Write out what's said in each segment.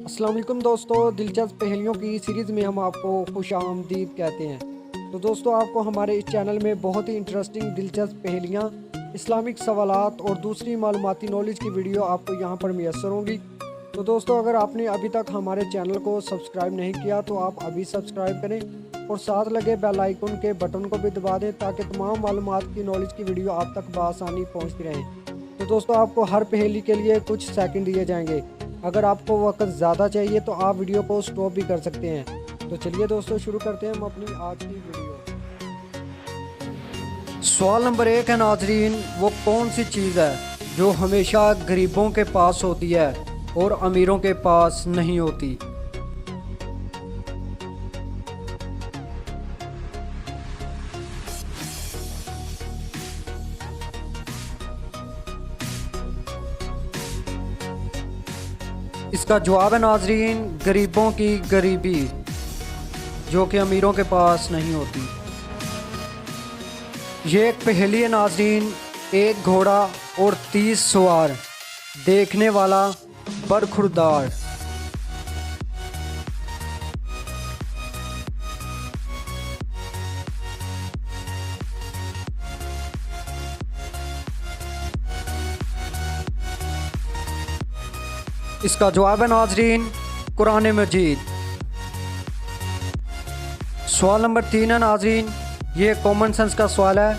अस्सलाम वालेकुम दोस्तों, दिलचस्प पहेलियों की सीरीज़ में हम आपको खुशामदीद कहते हैं। तो दोस्तों, आपको हमारे इस चैनल में बहुत ही इंटरेस्टिंग दिलचस्प पहेलियाँ, इस्लामिक सवालात और दूसरी मालूमाती नॉलेज की वीडियो आपको यहाँ पर मैसर होंगी। तो दोस्तों, अगर आपने अभी तक हमारे चैनल को सब्सक्राइब नहीं किया तो आप अभी सब्सक्राइब करें और साथ लगे बेल आइकन के बटन को भी दबा दें ताकि तमाम मालूमात की नॉलेज की वीडियो आप तक बआसानी पहुँचती रहें। तो दोस्तों, आपको हर पहेली के लिए कुछ सेकंड दिए जाएंगे। अगर आपको वक्त ज़्यादा चाहिए तो आप वीडियो को स्टॉप भी कर सकते हैं। तो चलिए दोस्तों, शुरू करते हैं हम अपनी आज की वीडियो। सवाल नंबर 1 है नाजरीन, वो कौन सी चीज़ है जो हमेशा गरीबों के पास होती है और अमीरों के पास नहीं होती? इसका जवाब है नाजरीन, गरीबों की गरीबी, जो कि अमीरों के पास नहीं होती। ये एक पहेली है नाजरीन। एक घोड़ा और 30 सवार, देखने वाला बरखुरदार। इसका जवाब है नाजरीन, कुरान मजीद। सवाल नंबर 3 है नाजरीन, ये कॉमन सेंस का सवाल है।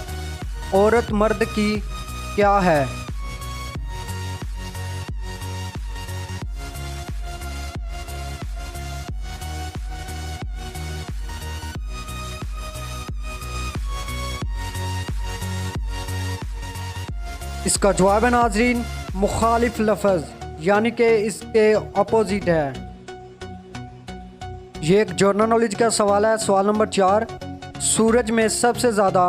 औरत मर्द की क्या है? इसका जवाब है नाजरीन, मुखालिफ लफ्ज़, यानी कि इसके अपोजिट है। ये एक जर्नल नॉलेज का सवाल है। सवाल नंबर 4, सूरज में सबसे ज़्यादा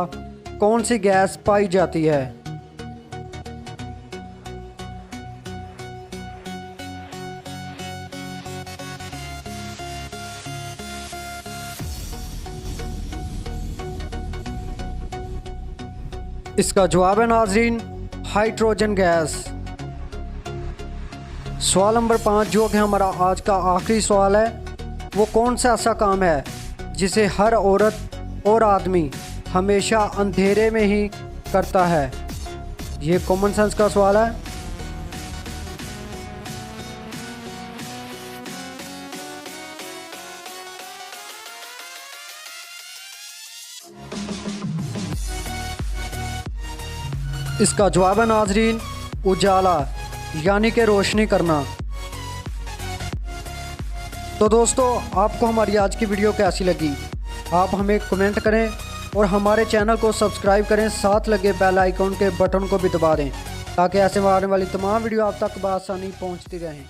कौन सी गैस पाई जाती है? इसका जवाब है नाजरीन, हाइड्रोजन गैस। सवाल नंबर 5, जो कि हमारा आज का आखिरी सवाल है, वो कौन सा ऐसा काम है जिसे हर औरत और आदमी हमेशा अंधेरे में ही करता है? ये कॉमन सेंस का सवाल है। इसका जवाब है नाजरीन, उजाला, यानी कि रोशनी करना। तो दोस्तों, आपको हमारी आज की वीडियो कैसी लगी? आप हमें कमेंट करें और हमारे चैनल को सब्सक्राइब करें, साथ लगे बेल आइकन के बटन को भी दबा दें ताकि ऐसे आने वाली तमाम वीडियो आप तक बआसानी पहुंचती रहें।